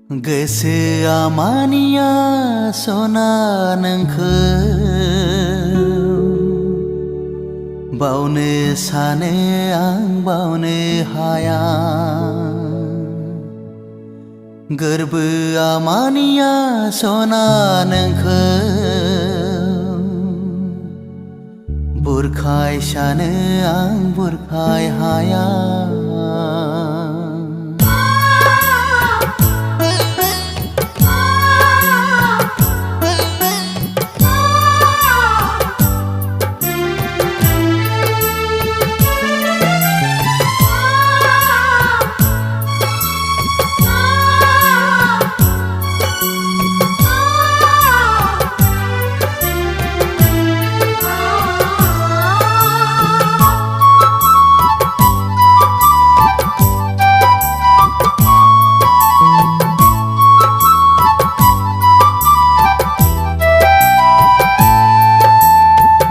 गोसोआ मानिया सना नोंखौ बावनो सानो आं बावनो हाया। गोरबोआ मानिया सना नोंखौ बुरखाय सानो आं बुरखाय हाया।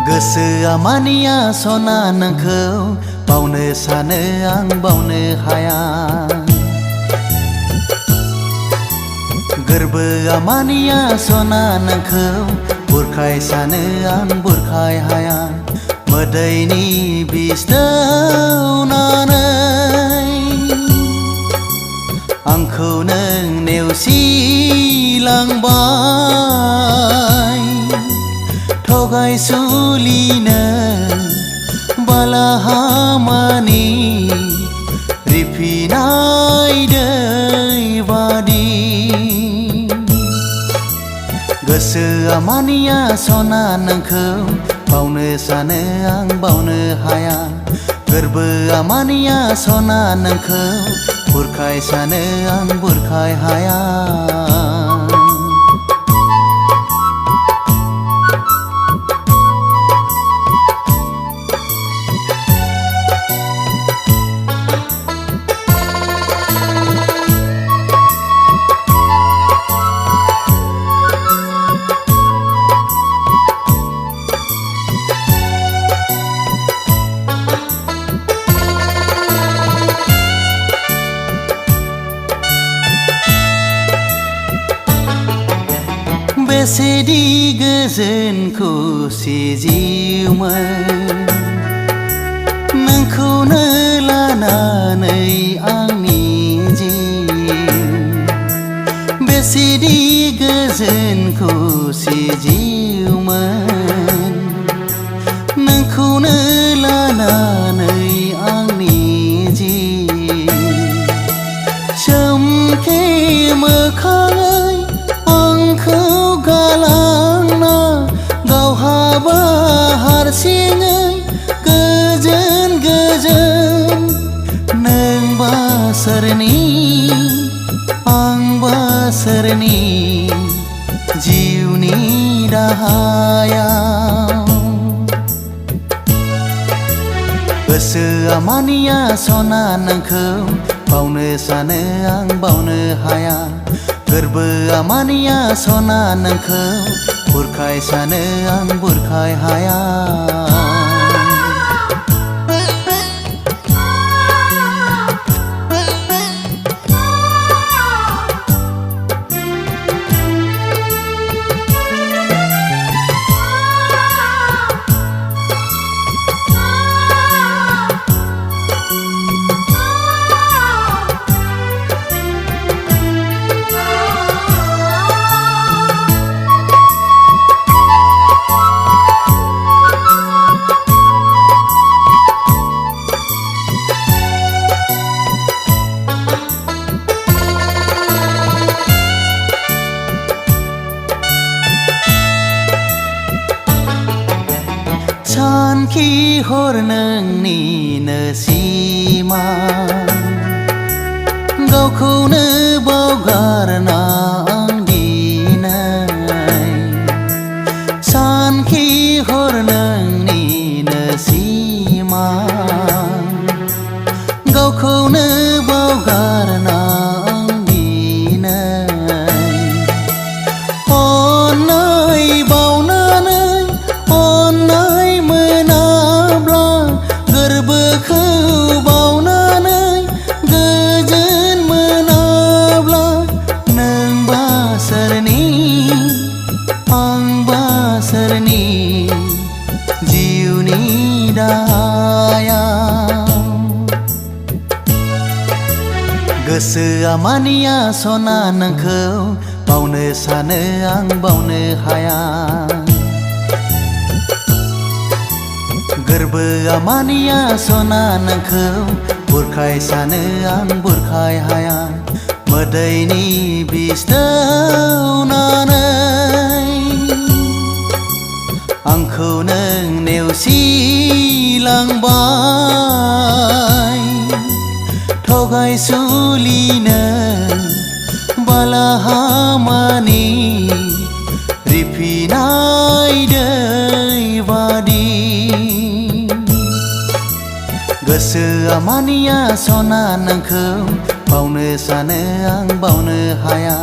गोसोआ मानिया सना नोंखौ बावनो सानो आं बावनो हाया। गोरबोआ मानिया सना नोंखौ बुरखाय सानो आं बुरखाय हाया। मोदैनि बिस दौनानै आंखौ नों नेवसिलांबाय। थगायसुलिनो बालाहामानि रिफिनाय दै बादि। गोसोआ मानिया सना नोंखौ बावनो सानो आं बावनो हाया। गोरबोआ मानिया सना नोंखौ बुरखाय सानो आं बुरखाय हाया। बेसेदि गोजोन खुसि जिउमोन नोंखौनो लानानै आंनि जिउ। बेसेदि गोजोन खुसि जिउमोन नोंखौनो लानानै आंनि जिउ। सोमखे मोखाङै आंखौ गालांना गावहाबा हारसिङै गोजोन गोजोन। नोंबा सोरनि आंबा सोरनि जिउनि दाहायाव। गोसोआ मानिया सना नोंखौ बावनो सानो आं बावनो हाया। गोरबोआ मानिया सना नोंखौ बुरखाय सानो आं बुरखाय हाया। सानखि हर नोंनिनो सिमा गावखौनो बावगारना आं दिनै। सानखि हर नोंनिनो सिमा गावखौनो बावगारना आं दिनै। अननाय बावनानै अननाय मोनाब्ला गोरबोखौ बावनानै गोजोन मोनाब्ला नों मानिया सना नोंखौ बावनो सानो आं बावनो हाया गोरबोआ मानिया सना नोंखौ बुरखाय सानो आं बुरखाय हाया मोदैनि बिस दौनानै आंखौ नों नेवसिलांबाय थगायसुलिनो बालाहामानि रिफिनाय दै बादि गोसोआ मानिया सना नोंखौ बावनो सानो आं बावनो हाया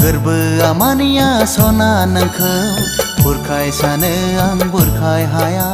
गोरबोआ मानिया सना नोंखौ बुरखाय सानो आं बुरखाय हाया